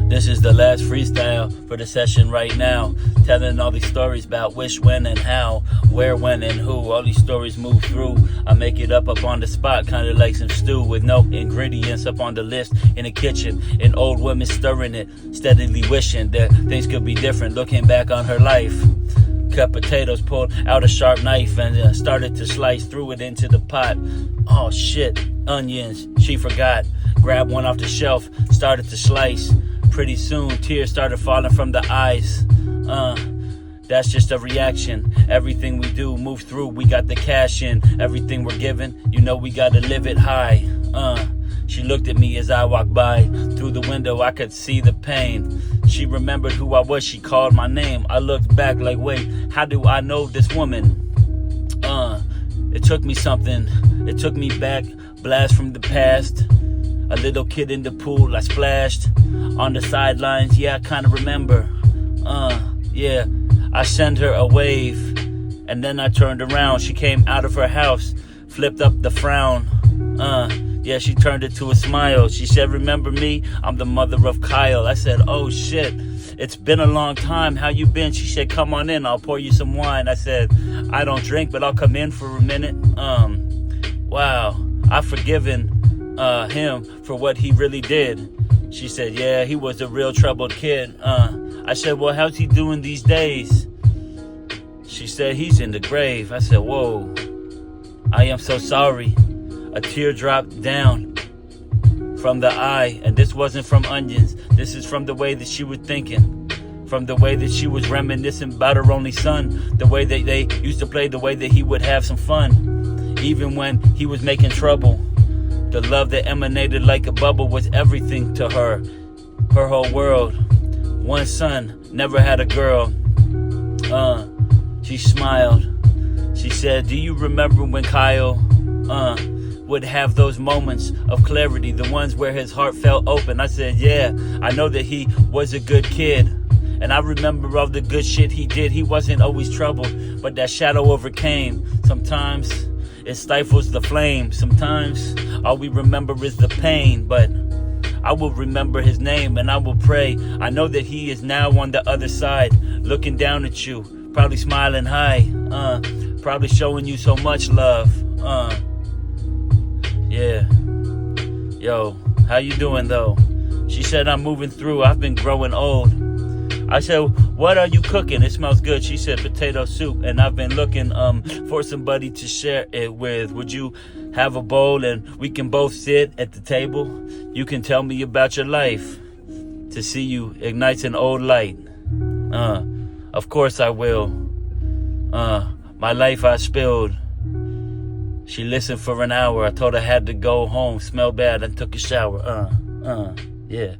This is the last freestyle for the session right now. Telling all these stories about which, when, and how, where, when, and who. All these stories move through. I make it up on the spot, kinda like some stew with no ingredients up on the list in the kitchen. An old woman stirring it, steadily wishing that things could be different. Looking back on her life. Cut potatoes, pulled out a sharp knife and started to slice, threw it into the pot. Oh shit, onions, she forgot. Grabbed one off the shelf, started to slice. Pretty soon, tears started falling from the eyes. That's just a reaction. Everything we do, move through, we got the cash in. Everything we're given, you know we gotta live it high. She looked at me as I walked by. Through the window, I could see the pain. She remembered who I was, she called my name. I looked back like, wait, how do I know this woman? It took me something. It took me back, blast from the past. A little kid in the pool, I splashed. On the sidelines, yeah, I kinda remember. Yeah, I sent her a wave. And then I turned around, she came out of her house, flipped up the frown. Yeah, she turned it to a smile. She said, remember me? I'm the mother of Kyle. I said, oh shit, it's been a long time. How you been? She said, come on in, I'll pour you some wine. I said, I don't drink, but I'll come in for a minute. Wow, I've forgiven him for what he really did. She said, yeah, he was a real troubled kid. I said, well, how's he doing these days? She said, he's in the grave. I said, whoa, I am so sorry. A tear dropped down from the eye, and this wasn't from onions. This is from the way that she was thinking, from the way that she was reminiscing about her only son, the way that they used to play, the way that he would have some fun, even when he was making trouble. The love that emanated like a bubble was everything to her, her whole world. One son, never had a girl. She smiled. She said, do you remember when Kyle would have those moments of clarity, the ones where his heart felt open? I said, yeah, I know that he was a good kid. And I remember all the good shit he did. He wasn't always troubled, but that shadow overcame. Sometimes it stifles the flame. Sometimes all we remember is the pain, but I will remember his name and I will pray. I know that he is now on the other side, looking down at you, probably smiling high, probably showing you so much love. Yeah. Yo, how you doing though? She said, I'm moving through, I've been growing old. I said, what are you cooking? It smells good. She said, potato soup. And I've been looking for somebody to share it with. Would you have a bowl and we can both sit at the table? You can tell me about your life. To see you ignites an old light. Of course I will. My life I spilled. She listened for an hour. I told her I had to go home, smell bad, and took a shower. Yeah.